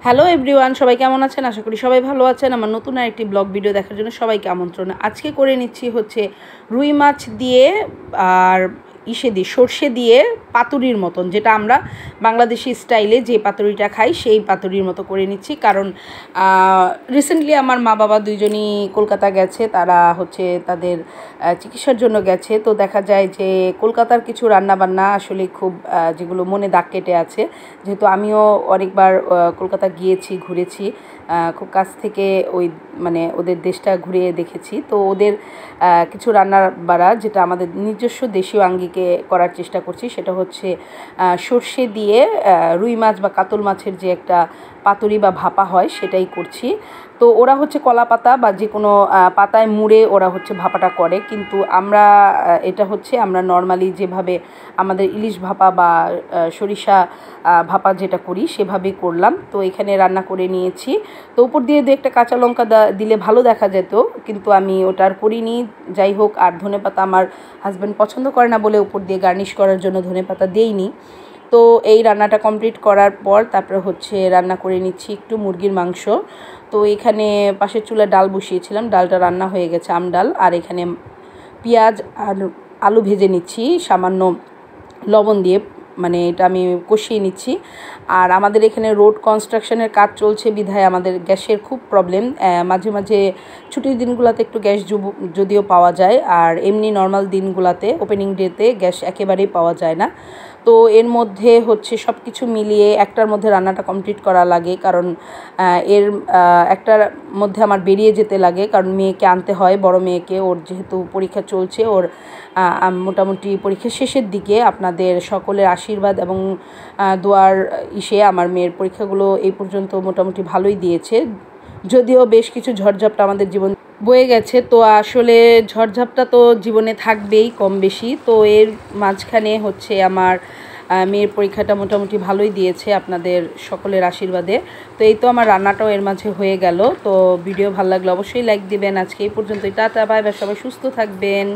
Hello everyone, সবাই কেমন আছেন? আশা করি সবাই ভালো আছেন। আমার নতুন আরেকটি ব্লগ ভিডিও দেখার জন্য সবাইকে আমন্ত্রণ। আজকে করে নিচ্ছি হচ্ছে রুই মাছ দিয়ে আর সর্ষে দিয়ে পাতুরির মতন, যেটা আমরা বাংলাদেশি স্টাইলে যে পাতুরিটা খাই সেই পাতুরির মতো করে নিচ্ছি। কারণ রিসেন্টলি আমার মা বাবা দুইজনই কলকাতা গেছে, তারা হচ্ছে তাদের চিকিৎসার জন্য গেছে। তো দেখা যায় যে কলকাতার কিছু রান্নাবান্না আসলে খুব যেগুলো মনে দাগ কেটে আছে, যেহেতু আমিও অনেকবার কলকাতা গিয়েছি, ঘুরেছি, খুব কাছ থেকে মানে ওদের দেশটা ঘুরে দেখেছি। তো ওদের কিছু রান্নার বাড়া যেটা আমাদের নিজস্ব দেশীয় আঙ্গিকে করার চেষ্টা করছি, সেটা হচ্ছে সর্ষে দিয়ে রুই মাছ বা কাতল মাছের যে একটা পাতুরি বা ভাপা হয় সেটাই করছি। তো ওরা হচ্ছে কলা পাতা বা যে কোনো পাতায় মুড়ে ওরা হচ্ছে ভাপাটা করে, কিন্তু এটা হচ্ছে আমরা নর্মালি যেভাবে আমাদের ইলিশ ভাপা বা সরিষা ভাপা যেটা করি সেভাবেই করলাম। তো এখানে রান্না করে নিয়েছি। তো উপর দিয়ে একটা কাঁচা লঙ্কা দিলে ভালো দেখা যেত, কিন্তু আমি ওটা আর করিনি। যাই হোক, আর ধনেপাতা আমার হাজব্যান্ড পছন্দ করে না বলে উপর দিয়ে গার্নিশ করার জন্য ধনেপাতা দেইনি। তো এই রান্নাটা কমপ্লিট করার পর তারপরে হচ্ছে রান্না করে নিচ্ছি একটু মুরগির মাংস। তো এখানে পাশের চুলায় ডাল বসিয়েছিলাম, ডালটা রান্না হয়ে গেছে, আমডাল। আর এখানে পেঁয়াজ আর আলু ভেজে নিচ্ছি সামান্য লবণ দিয়ে, মানে এটা আমি কষিয়ে নিচ্ছি। আর আমাদের এখানে রোড কনস্ট্রাকশনের কাজ চলছে বিধায় আমাদের গ্যাসের খুব প্রবলেম। মাঝে মাঝে ছুটির দিনগুলোতে একটু গ্যাস যদিও পাওয়া যায়, আর এমনি নর্মাল দিনগুলোতে ওপেনিং ডেতে গ্যাস একেবারেই পাওয়া যায় না। তো এর মধ্যে হচ্ছে সব কিছু মিলিয়ে একটার মধ্যে রান্নাটা কমপ্লিট করা লাগে, কারণ এর একটার মধ্যে আমার বেরিয়ে যেতে লাগে, কারণ মেয়েকে আনতে হয়, বড় মেয়েকে। ওর যেহেতু পরীক্ষা চলছে, ওর মোটামুটি পরীক্ষার শেষের দিকে। আপনাদের সকলের আশীর্বাদ এবং দোয়ার আমার মেয়ের পরীক্ষাগুলো এই পর্যন্ত মোটামুটি ভালোই দিয়েছে, যদিও বেশ কিছু ঝড়ঝাপটা আমাদের জীবন বয়ে গেছে। তো আসলে ঝড়ঝাপটা তো জীবনে থাকবেই কম বেশি। তো এর মাঝখানে হচ্ছে আমার মেয়ের পরীক্ষাটা মোটামুটি ভালোই দিয়েছে আপনাদের সকলের আশীর্বাদে। তো এই তো আমার রান্নাটাও এর মাঝে হয়ে গেল। তো ভিডিও ভালো লাগলে অবশ্যই লাইক দিবেন। আজকে এই পর্যন্তই, টাটা, বাই বাই, সবাই সুস্থ থাকবেন।